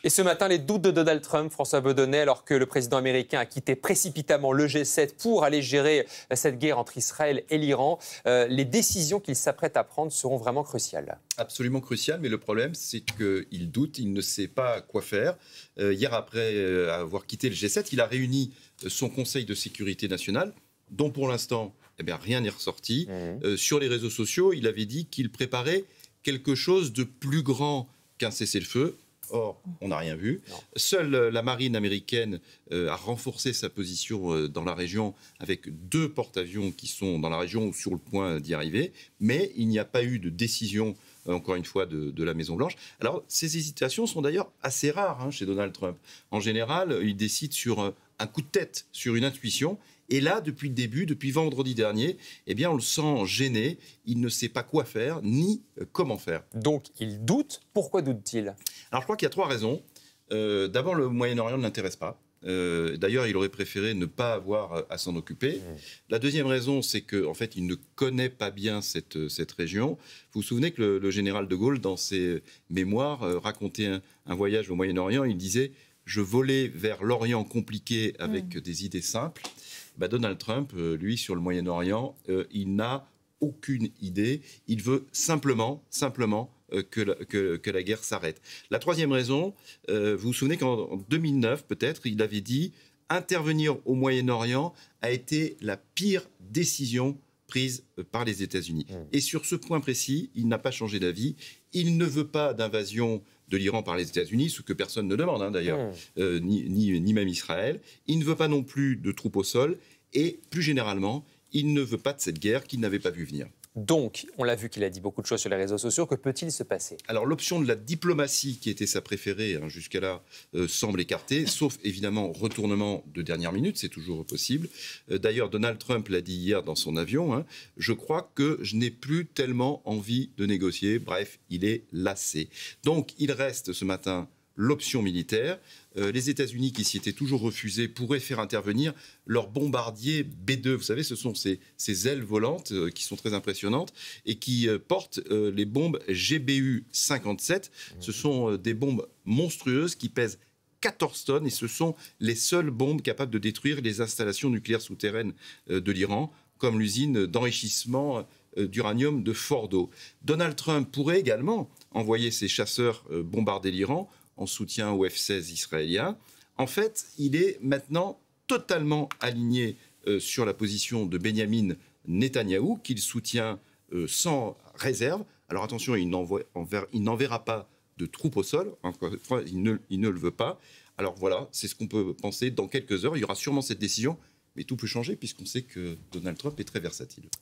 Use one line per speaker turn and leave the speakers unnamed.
Et ce matin, les doutes de Donald Trump, François Bedonnay, alors que le président américain a quitté précipitamment le G7 pour aller gérer cette guerre entre Israël et l'Iran, les décisions qu'il s'apprête à prendre seront vraiment cruciales.
Absolument crucial, mais le problème, c'est qu'il doute, il ne sait pas quoi faire. Hier, après avoir quitté le G7, il a réuni son Conseil de sécurité nationale, dont pour l'instant, rien n'est ressorti. Sur les réseaux sociaux, il avait dit qu'il préparait quelque chose de plus grand qu'un cessez-le-feu. Or, on n'a rien vu.
Non.
Seule la marine américaine a renforcé sa position dans la région avec 2 porte-avions qui sont dans la région ou sur le point d'y arriver. Mais il n'y a pas eu de décision, encore une fois, de la Maison-Blanche. Alors, ces hésitations sont d'ailleurs assez rares chez Donald Trump. En général, il décide sur un coup de tête, sur une intuition. Et là, depuis le début, depuis vendredi dernier, on le sent gêné. Il ne sait pas quoi faire, ni comment faire.
Donc, il doute. Pourquoi doute-t-il ?
Alors, je crois qu'il y a 3 raisons. D'abord, le Moyen-Orient ne l'intéresse pas. D'ailleurs, il aurait préféré ne pas avoir à s'en occuper. La deuxième raison, c'est qu'en fait, il ne connaît pas bien cette région. Vous vous souvenez que le général de Gaulle, dans ses mémoires, racontait un voyage au Moyen-Orient. Il disait « Je volais vers l'Orient compliqué avec des idées simples ». Donald Trump, lui, sur le Moyen-Orient, il n'a aucune idée. Il veut simplement que la guerre s'arrête. La troisième raison, vous vous souvenez qu'en 2009, peut-être, il avait dit « Intervenir au Moyen-Orient a été la pire décision prise par les États-Unis ». Et sur ce point précis, il n'a pas changé d'avis. Il ne veut pas d'invasion de l'Iran par les États-Unis, ce que personne ne demande d'ailleurs, ni même Israël. Il ne veut pas non plus de troupes au sol et, plus généralement, il ne veut pas de cette guerre qu'il n'avait pas vu venir.
Donc, on l'a vu qu'il a dit beaucoup de choses sur les réseaux sociaux. Que peut-il se passer ?
Alors, l'option de la diplomatie, qui était sa préférée jusqu'à là, semble écartée, sauf évidemment retournement de dernière minute, c'est toujours possible. D'ailleurs, Donald Trump l'a dit hier dans son avion, je crois que je n'ai plus tellement envie de négocier. Bref, il est lassé. Donc, il reste ce matin l'option militaire. Les États-Unis, qui s'y étaient toujours refusés, pourraient faire intervenir leurs bombardiers B-2. Vous savez, ce sont ces ailes volantes qui sont très impressionnantes et qui portent les bombes GBU-57. Ce sont des bombes monstrueuses qui pèsent 14 tonnes et ce sont les seules bombes capables de détruire les installations nucléaires souterraines de l'Iran, comme l'usine d'enrichissement d'uranium de Fordo. Donald Trump pourrait également envoyer ses chasseurs bombarder l'Iran en soutien au F-16 israélien. En fait, il est maintenant totalement aligné sur la position de Benyamin Netanyahou, qu'il soutient sans réserve. Alors attention, il n'enverra pas de troupes au sol. Encore une fois, il ne le veut pas. Alors voilà, c'est ce qu'on peut penser. Dans quelques heures, il y aura sûrement cette décision. Mais tout peut changer puisqu'on sait que Donald Trump est très versatile.